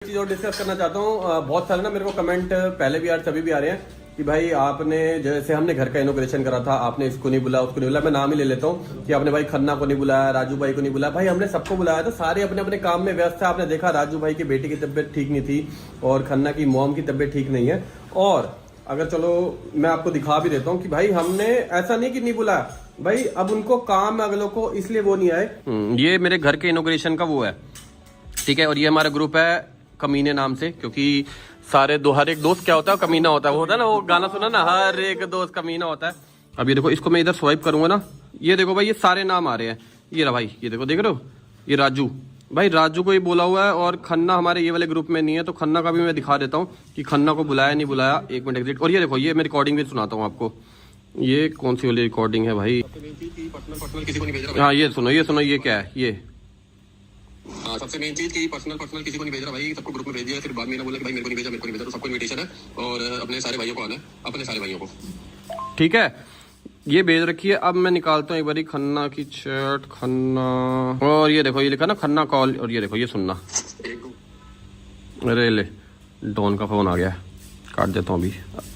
चीज और डिस्कस करना चाहता हूँ। बहुत सारे ना मेरे को कमेंट पहले भी आ रहे सभी भी आ रहे हैं कि भाई आपने जैसे हमने घर का इनोग्रेशन करा था, आपने इसको नहीं बुलाया उसको नहीं बुलाया। मैं नाम ही ले लेता हूँ कि आपने भाई खन्ना को नहीं बुलाया, राजू भाई को नहीं बुलाया। भाई हमने सबको बुलाया था, सारे अपने अपने काम में व्यस्त है। आपने देखा राजू भाई की बेटी की तबीयत ठीक नहीं थी और खन्ना की मॉम की तबीयत ठीक नहीं है। और अगर चलो मैं आपको दिखा भी देता हूँ कि भाई हमने ऐसा नहीं कि नहीं बुलाया, भाई अब उनको काम है अगलों को, इसलिए वो नहीं आए। ये मेरे घर के इनोग्रेशन का वो है, ठीक है। और ये हमारा ग्रुप है कमीने नाम से, क्योंकि सारे हर एक दोस्त क्या होता है कमीना होता है। वो होता है ना, वो गाना सुना ना, हर एक दोस्त कमीना होता है। अब ये देखो, इसको मैं इधर स्वाइप करूंगा ना, ये देखो भाई ये सारे नाम आ रहे हैं। ये रहा भाई, ये देखो, देख रहे हो, ये राजू भाई, राजू को ही बोला हुआ है। और खन्ना हमारे ये वाले ग्रुप में नहीं है, तो खन्ना का भी मैं दिखा देता हूँ कि खन्ना को बुलाया नहीं बुलाया। एक मिनट एग्जिट। और ये देखो, ये मैं रिकॉर्डिंग भी सुनाता हूँ आपको। ये कौन सी वाली रिकॉर्डिंग है भाई? हाँ ये सुनो, ये क्या है ये? हाँ, सबसे मेन चीज कि पर्सनल किसी को नहीं भेज रहा भाई, सबको ग्रुप में भेज दिया। फिर बाद में ना बोला कि भाई मेरे को नहीं भेजा, तो सबको इनविटेशन है और अपने सारे भाइयों को आना है, अपने सारे भाइयों को, ठीक है। ये भेज रखी है। अब मैं निकालता हूँ एक बारी खन्ना की चैट, खन्ना, और ये देखो ये लिखा ना खन्ना कॉल। और ये देखो, ये सुनना, अरे ले डॉन का फोन आ गया, काट देता हूँ अभी।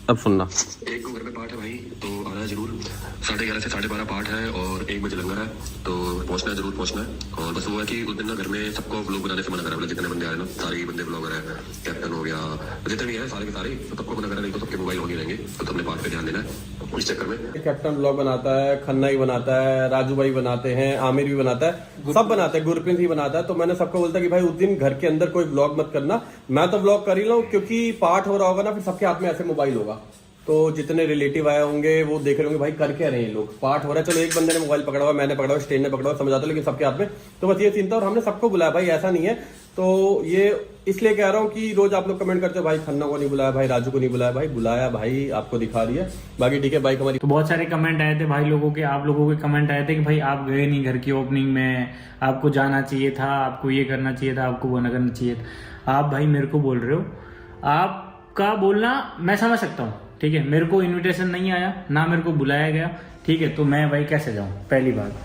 अब सुनना, एक घर में पाठ है भाई, तो आना है जरूर। 11:30 से 12:30 पाठ है और 1 बजे लंगर है, तो पहुंचना है, जरूर पहुंचना है। और बस वो है कि उस दिन ना घर में सबको व्लॉग बनाने से मना करा, जितने बंदे आए ना, सारे ही बंदे ब्लॉगर है, कैप्टन हो गया, जितने भी है सारे के सारे, तो सबको मना करा, नहीं तो सबके मोबाइल ऑन ही रहेंगे, तो तुमने पाठ पे ध्यान देना है। इस चक्कर में कैप्टन ब्लॉग बनाता है, खन्ना ही बनाता है, राजू भाई बनाते हैं, आमिर भी बनाता है, सब बनाते हैं, गुरप्रीत ही बनाता है। तो मैंने सबको बोलता कि भाई उस दिन घर के अंदर कोई ब्लॉग मत करना। मैं तो ब्लॉग कर ही लूँ, क्योंकि पाठ हो रहा होगा ना, फिर सबके हाथ में ऐसे मोबाइल होगा, तो जितने रिलेटिव आए होंगे वो देख रहे होंगे भाई कर क्या रहे हैं लोग, पाठ हो रहा है। चलो एक बंदे ने मोबाइल पकड़ा हुआ, मैंने पकड़ा हुआ, स्टेज ने पकड़ा हुआ, समझ आता, लेकिन सबके हाथ में। तो बस ये सीन था और हमने सबको बुलाया भाई, ऐसा नहीं है। तो ये इसलिए कह रहा हूँ कि रोज आप लोग कमेंट करते हो भाई खन्ना को नहीं बुलाया, भाई राजू को नहीं बुलाया। भाई बुलाया भाई, आपको दिखा रही है, बाकी ठीक है। बाइक हमारी, तो बहुत सारे कमेंट आए थे भाई लोगों के, आप लोगों के कमेंट आए थे कि भाई आप गए नहीं घर की ओपनिंग में, आपको जाना चाहिए था, आपको ये करना चाहिए था, आपको वो ना करना चाहिए था। आप भाई मेरे को बोल रहे हो, आपका बोलना मैं समझ सकता हूँ, ठीक है। मेरे को इनविटेशन नहीं आया ना, मेरे को बुलाया गया, ठीक है। तो मैं भाई कैसे जाऊं, पहली बात,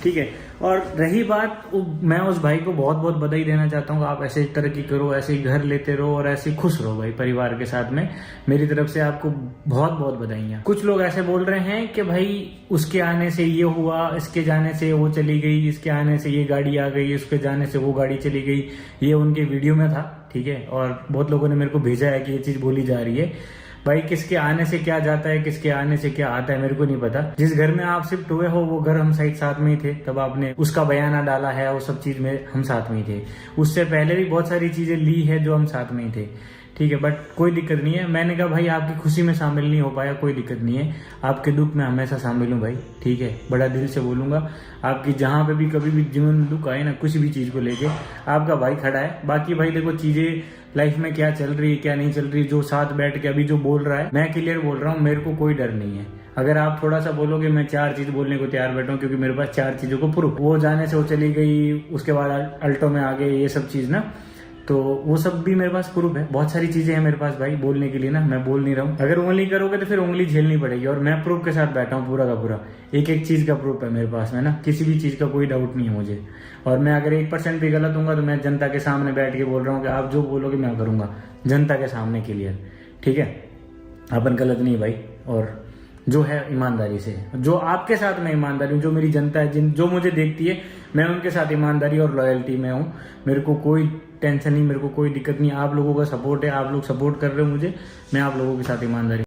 ठीक है। और रही बात, मैं उस भाई को बहुत बहुत बधाई देना चाहता हूँ। आप ऐसे तरक्की करो, ऐसे ही घर लेते रहो और ऐसे खुश रहो भाई परिवार के साथ में। मेरी तरफ से आपको बहुत बहुत बधाइयाँ। कुछ लोग ऐसे बोल रहे हैं कि भाई उसके आने से ये हुआ, इसके जाने से वो चली गई, इसके आने से ये गाड़ी आ गई, उसके जाने से वो गाड़ी चली गई। ये उनके वीडियो में था, ठीक है। और बहुत लोगों ने मेरे को भेजा है कि ये चीज बोली जा रही है। भाई किसके आने से क्या जाता है, किसके आने से क्या आता है, मेरे को नहीं पता। जिस घर में आप शिफ्ट हुए हो वो घर हम साथ में ही थे, तब आपने उसका बयाना डाला है, वो सब चीज में हम साथ में ही थे। उससे पहले भी बहुत सारी चीजें ली है जो हम साथ में ही थे, ठीक है। बट कोई दिक्कत नहीं है। मैंने कहा भाई आपकी खुशी में शामिल नहीं हो पाया, कोई दिक्कत नहीं है, आपके दुख में हमेशा शामिल हूँ भाई, ठीक है। बड़ा दिल से बोलूंगा, आपकी जहां पे भी कभी भी जीवन में दुख आए ना, कुछ भी चीज को लेके, आपका भाई खड़ा है। बाकी भाई देखो, चीजें लाइफ में क्या चल रही है क्या नहीं चल रही, जो साथ बैठ के अभी जो बोल रहा है, मैं क्लियर बोल रहा हूँ, मेरे को कोई डर नहीं है। अगर आप थोड़ा सा बोलोगे, मैं 4 चीज बोलने को तैयार बैठा हूँ, क्योंकि मेरे पास 4 चीजों को प्रूफ। वो जाने से वो चली गई, उसके बाद अल्टो में आ गए, ये सब चीज ना, तो वो सब भी मेरे पास प्रूफ है। बहुत सारी चीजें हैं मेरे पास भाई बोलने के लिए ना, मैं बोल नहीं रहा हूँ। अगर उंगली करोगे तो फिर उंगली झेलनी पड़ेगी, और मैं प्रूफ के साथ बैठा हूँ, पूरा का पूरा एक एक चीज का प्रूफ है मेरे पास में ना, किसी भी चीज का कोई डाउट नहीं है मुझे। और मैं अगर 1% भी गलत हूँ तो मैं जनता के सामने बैठ के बोल रहा हूँ कि आप जो बोलोगे मैं करूंगा, जनता के सामने क्लियर, ठीक है। अपन गलत नहीं भाई, और जो है ईमानदारी से, जो आपके साथ मैं ईमानदारी हूँ, जो मेरी जनता है, जो मुझे देखती है, मैं उनके साथ ईमानदारी और लॉयल्टी में हूँ। मेरे को कोई टेंशन नहीं, मेरे को कोई दिक्कत नहीं। आप लोगों का सपोर्ट है, आप लोग सपोर्ट कर रहे हो मुझे, मैं आप लोगों के साथ ईमानदारी